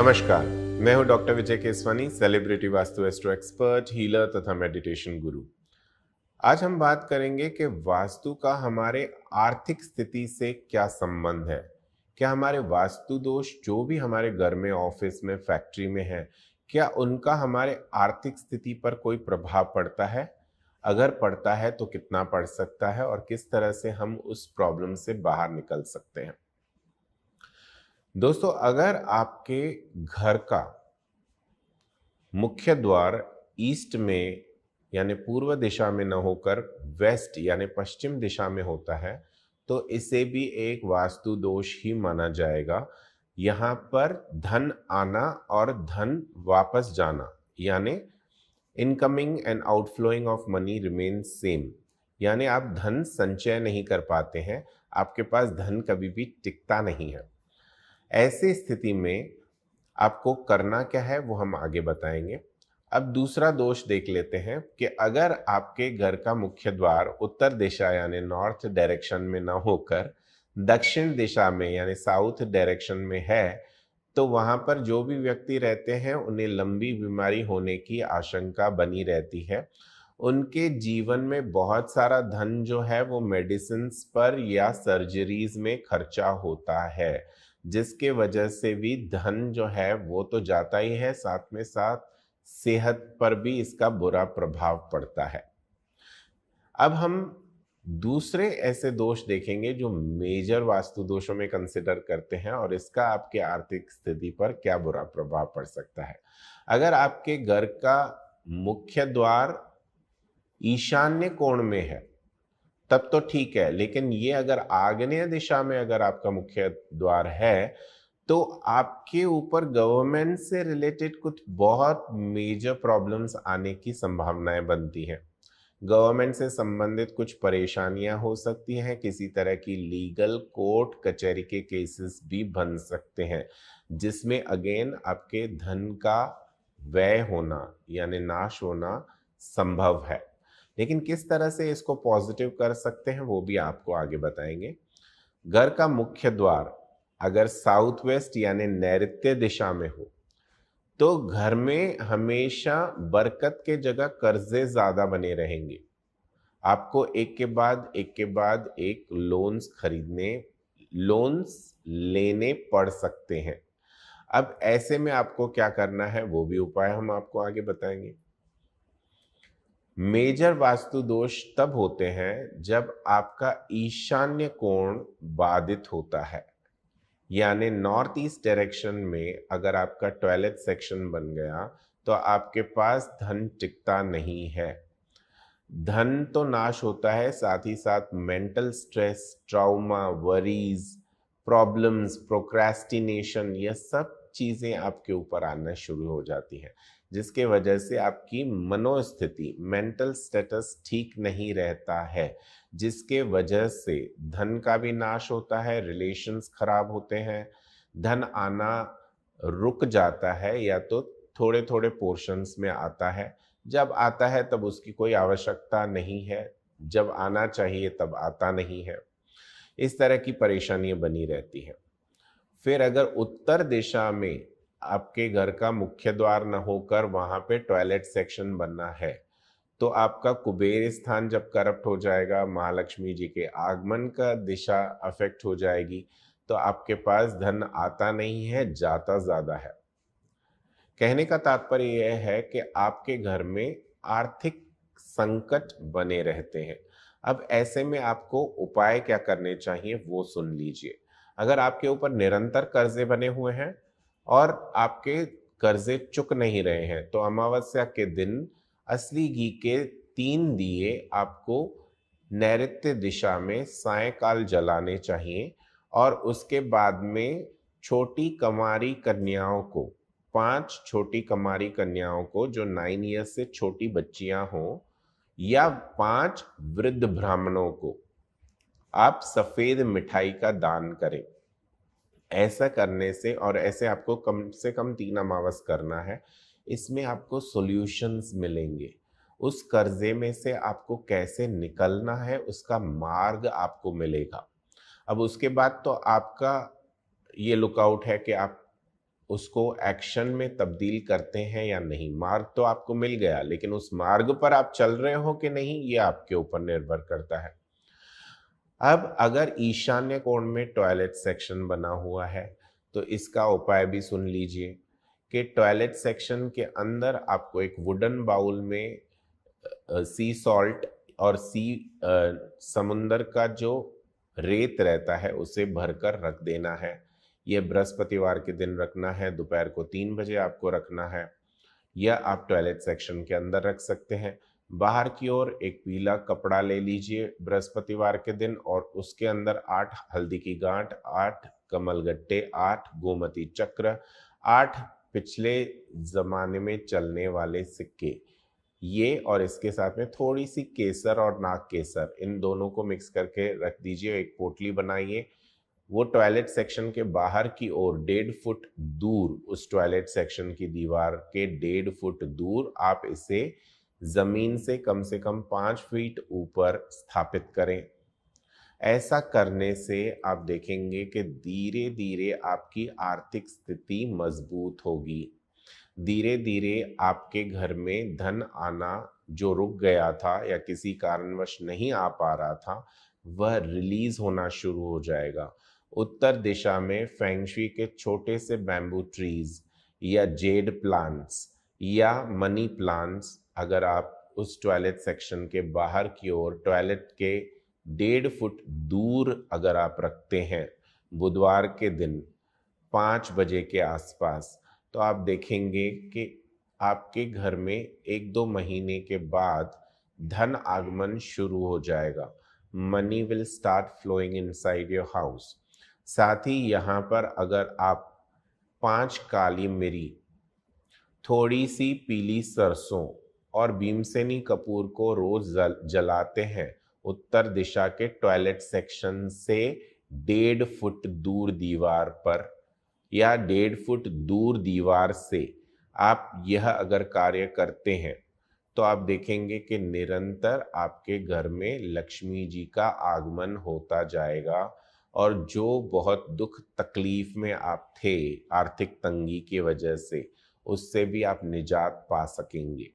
नमस्कार, मैं हूं doctor Vijay Keswani, celebrity vastu astro expert, healer तथा मेडिटेशन गुरु। आज हम बात करेंगे कि वास्तु का हमारे आर्थिक स्थिति से क्या संबंध है। क्या हमारे वास्तु दोष जो भी हमारे घर में, ऑफिस में, फैक्ट्री में है, क्या उनका हमारे आर्थिक स्थिति पर कोई प्रभाव पड़ता है? अगर पड़ता है तो कितना पड़ सकता है और किस तरह से हम उस प्रॉब्लम से बाहर निकल सकते हैं। दोस्तों, अगर आपके घर का मुख्य द्वार ईस्ट में यानी पूर्व दिशा में न होकर वेस्ट यानी पश्चिम दिशा में होता है, तो इसे भी एक वास्तु दोष ही माना जाएगा। यहाँ पर धन आना और धन वापस जाना यानी incoming and outflowing of money remain same, यानी आप धन संचय नहीं कर पाते हैं, आपके पास धन कभी भी टिकता नहीं है। ऐसी स्थिति में आपको करना क्या है वो हम आगे बताएंगे। अब दूसरा दोष देख लेते हैं कि अगर आपके घर का मुख्य द्वार उत्तर दिशा यानी नॉर्थ डायरेक्शन में ना होकर दक्षिण दिशा में यानी साउथ डायरेक्शन में है, तो वहां पर जो भी व्यक्ति रहते हैं उन्हें लंबी बीमारी होने की आशंका बनी रहती है। उनके जीवन में बहुत सारा धन जो है वो मेडिसिन पर या सर्जरीज में खर्चा होता है, जिसके वजह से भी धन जो है वो तो जाता ही है, साथ में साथ सेहत पर भी इसका बुरा प्रभाव पड़ता है। अब हम दूसरे ऐसे दोष देखेंगे जो मेजर वास्तु दोषों में कंसिडर करते हैं और इसका आपके आर्थिक स्थिति पर क्या बुरा प्रभाव पड़ सकता है। अगर आपके घर का मुख्य द्वार ईशान्य कोण में है तब तो ठीक है, लेकिन ये अगर आग्नेय दिशा में अगर आपका मुख्य द्वार है तो आपके ऊपर गवर्नमेंट से रिलेटेड कुछ बहुत मेजर प्रॉब्लम्स आने की संभावनाएं बनती हैं। गवर्नमेंट से संबंधित कुछ परेशानियां हो सकती हैं, किसी तरह की लीगल कोर्ट कचहरी के केसेस भी बन सकते हैं, जिसमें अगेन आपके धन का व्यय होना यानी नाश होना संभव है। लेकिन किस तरह से इसको पॉजिटिव कर सकते हैं वो भी आपको आगे बताएंगे। घर का मुख्य द्वार अगर साउथ वेस्ट यानी नैऋत्य दिशा में हो तो घर में हमेशा बरकत के जगह कर्जे ज्यादा बने रहेंगे। आपको एक के बाद एक लोन्स लेने पड़ सकते हैं। अब ऐसे में आपको क्या करना है वो भी उपाय हम आपको आगे बताएंगे। मेजर वास्तु दोष तब होते हैं जब आपका ईशान्य कोण बाधित होता है, यानी नॉर्थ ईस्ट डायरेक्शन में अगर आपका टॉयलेट सेक्शन बन गया तो आपके पास धन टिकता नहीं है। धन तो नाश होता है, साथ ही साथ mental stress, trauma, worries, problems, procrastination, ये सब चीजें आपके ऊपर आना शुरू हो जाती हैं, जिसके वजह से आपकी मनोस्थिति, मेंटल स्टेटस ठीक नहीं रहता है, जिसके वजह से धन का भी नाश होता है, रिलेशंस खराब होते हैं, धन आना रुक जाता है या तो थोड़े थोड़े पोर्शंस में आता है। जब आता है तब उसकी कोई आवश्यकता नहीं है, जब आना चाहिए तब आता नहीं है। इस तरह की परेशानियां बनी रहती हैं। फिर अगर उत्तर दिशा में आपके घर का मुख्य द्वार न होकर वहां पे टॉयलेट सेक्शन बनना है तो आपका कुबेर स्थान जब करप्ट हो जाएगा, महालक्ष्मी जी के आगमन का दिशा अफेक्ट हो जाएगी, तो आपके पास धन आता नहीं है, जाता ज्यादा है। कहने का तात्पर्य यह है कि आपके घर में आर्थिक संकट बने रहते हैं। अब ऐसे में आपको उपाय क्या करने चाहिए वो सुन लीजिए। अगर आपके ऊपर निरंतर कर्जे बने हुए हैं और आपके कर्जे चुक नहीं रहे हैं तो अमावस्या के दिन असली घी के 3 दिए आपको नैऋत्य दिशा में सायंकाल जलाने चाहिए और उसके बाद में छोटी कमारी कन्याओं को, 5 छोटी कमारी कन्याओं को जो 9 ईयर्स से छोटी बच्चियां हों या 5 वृद्ध ब्राह्मणों को आप सफेद मिठाई का दान करें। ऐसा करने से, और ऐसे आपको कम से कम 3 अमावस करना है, इसमें आपको सॉल्यूशंस मिलेंगे। उस कर्जे में से आपको कैसे निकलना है उसका मार्ग आपको मिलेगा। अब उसके बाद तो आपका ये लुकआउट है कि आप उसको एक्शन में तब्दील करते हैं या नहीं। मार्ग तो आपको मिल गया, लेकिन उस मार्ग पर आप चल रहे हो कि नहीं, ये आपके ऊपर निर्भर करता है। अब अगर ईशान्य कोण में टॉयलेट सेक्शन बना हुआ है तो इसका उपाय भी सुन लीजिए कि टॉयलेट सेक्शन के अंदर आपको एक वुडन बाउल में सी सॉल्ट और समुंदर का जो रेत रहता है उसे भरकर रख देना है। यह बृहस्पतिवार के दिन रखना है, दोपहर को 3 बजे आपको रखना है। या आप टॉयलेट सेक्शन के अंदर रख सकते हैं। बाहर की ओर एक पीला कपड़ा ले लीजिए बृहस्पतिवार के दिन और उसके अंदर 8 हल्दी की गांठ, 8 कमलगट्टे, 8 गोमती चक्र, 8 पिछले जमाने में चलने वाले सिक्के, ये और इसके साथ में थोड़ी सी केसर और नाग केसर, इन दोनों को मिक्स करके रख दीजिए। एक पोटली बनाइए। वो टॉयलेट सेक्शन के बाहर की ओर 1.5 फुट दूर, उस टॉयलेट सेक्शन की दीवार के 1.5 फुट दूर आप इसे जमीन से कम 5 फीट ऊपर स्थापित करें। ऐसा करने से आप देखेंगे कि धीरे धीरे आपकी आर्थिक स्थिति मजबूत होगी। धीरे धीरे आपके घर में धन आना जो रुक गया था या किसी कारणवश नहीं आ पा रहा था, वह रिलीज होना शुरू हो जाएगा। उत्तर दिशा में फेंगशुई के छोटे से बैम्बू ट्रीज या जेड प्लांट्स या मनी प्लांट्स अगर आप उस टॉयलेट सेक्शन के बाहर की ओर टॉयलेट के 1.5 फुट दूर अगर आप रखते हैं बुधवार के दिन 5 बजे के आसपास, तो आप देखेंगे कि आपके घर में 1-2 महीने के बाद धन आगमन शुरू हो जाएगा। Money will start flowing inside your house. साथ ही यहाँ पर अगर आप 5 काली मिरी, थोड़ी सी पीली सरसों और भीमसेनी कपूर को रोज जलाते हैं उत्तर दिशा के टॉयलेट सेक्शन से 1.5 फुट दूर दीवार पर या 1.5 फुट दूर दीवार से आप यह अगर कार्य करते हैं तो आप देखेंगे कि निरंतर आपके घर में लक्ष्मी जी का आगमन होता जाएगा और जो बहुत दुख तकलीफ में आप थे आर्थिक तंगी की वजह से, उससे भी आप निजात पा सकेंगे।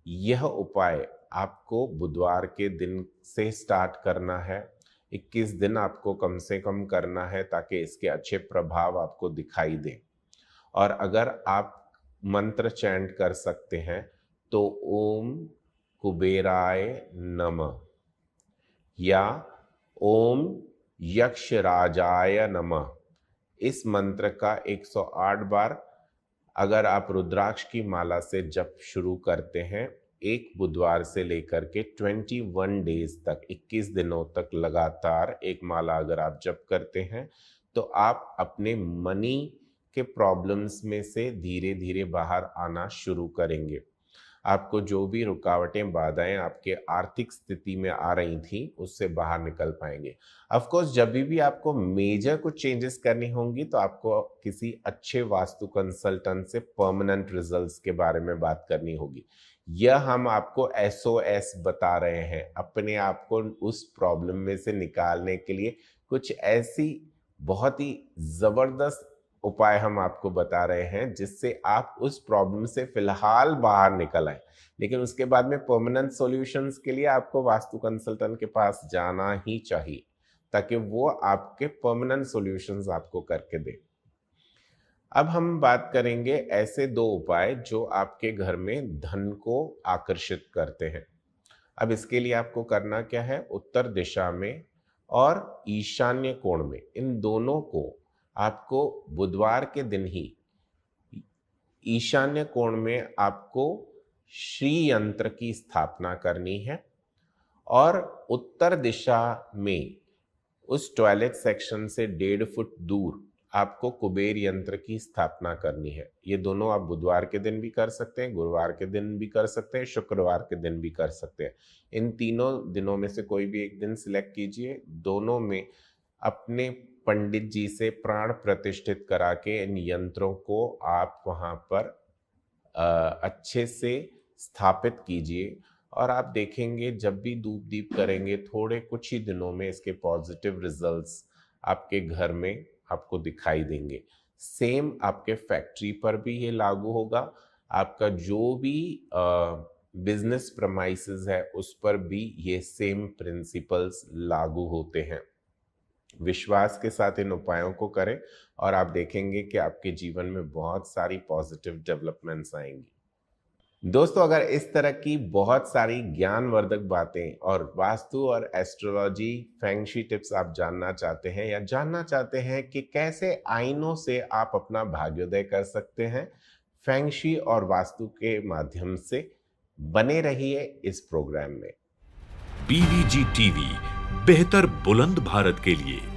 यह उपाय आपको बुधवार के दिन से स्टार्ट करना है। 21 दिन आपको कम से कम करना है ताकि इसके अच्छे प्रभाव आपको दिखाई दें। और अगर आप मंत्र चैंट कर सकते हैं तो ओम कुबेराय नमः या ओम यक्षराजाय नमः, इस मंत्र का 108 बार अगर आप रुद्राक्ष की माला से जप शुरू करते हैं, एक बुधवार से लेकर के 21 डेज तक, 21 दिनों तक लगातार एक माला अगर आप जप करते हैं तो आप अपने मनी के प्रॉब्लम्स में से धीरे धीरे बाहर आना शुरू करेंगे। आपको जो भी रुकावटें बाधाएं आपके आर्थिक स्थिति में आ रही थी उससे बाहर निकल पाएंगे। ऑफ कोर्स जब भी आपको मेजर कुछ चेंजेस करनी होंगी तो आपको किसी अच्छे वास्तु कंसल्टेंट से परमानेंट रिजल्ट्स के बारे में बात करनी होगी। यह हम आपको SOS बता रहे हैं, अपने आप को उस प्रॉब्लम में से निकालने के लिए कुछ ऐसी बहुत ही जबरदस्त उपाय हम आपको बता रहे हैं जिससे आप उस प्रॉब्लम से फिलहाल बाहर निकल आए। लेकिन उसके बाद में परमानेंट सॉल्यूशंस के लिए आपको वास्तु कंसल्टेंट के पास जाना ही चाहिए ताकि वो आपके परमानेंट सॉल्यूशंस आपको करके दे। अब हम बात करेंगे ऐसे 2 उपाय जो आपके घर में धन को आकर्षित करते हैं। अब इसके लिए आपको करना क्या है, उत्तर दिशा में और ईशान्य कोण में, इन दोनों को आपको बुधवार के दिन ही ईशान्य कोण में आपको श्री यंत्र की स्थापना करनी है और उत्तर दिशा में उस टॉयलेट सेक्शन से 1.5 फुट दूर आपको कुबेर यंत्र की स्थापना करनी है। ये दोनों आप बुधवार के दिन भी कर सकते हैं, गुरुवार के दिन भी कर सकते हैं, शुक्रवार के दिन भी कर सकते हैं। इन तीनों दिनों में से कोई भी एक दिन सिलेक्ट कीजिए। दोनों में अपने पंडित जी से प्राण प्रतिष्ठित करा के इन यंत्रों को आप वहाँ पर अच्छे से स्थापित कीजिए और आप देखेंगे जब भी धूप दीप करेंगे थोड़े कुछ ही दिनों में इसके पॉजिटिव रिजल्ट्स आपके घर में आपको दिखाई देंगे। सेम आपके फैक्ट्री पर भी ये लागू होगा। आपका जो भी बिजनेस प्रमाइसेस है उस पर भी ये सेम प्रिंसिपल्स लागू होते हैं। विश्वास के साथ इन उपायों को करें और आप देखेंगे कि आपके जीवन में बहुत सारी पॉजिटिव डेवलपमेंट्स आएंगी। दोस्तों, अगर इस तरह की बहुत सारी ज्ञानवर्धक बातें और वास्तु और एस्ट्रोलॉजी फेंगशी टिप्स आप जानना चाहते हैं या जानना चाहते हैं कि कैसे आइनों से आप अपना भाग्योदय कर सकते हैं फेंगशी और वास्तु के माध्यम से, बने रहिए इस प्रोग्राम में। BVG टीवी, बेहतर बुलंद भारत के लिए।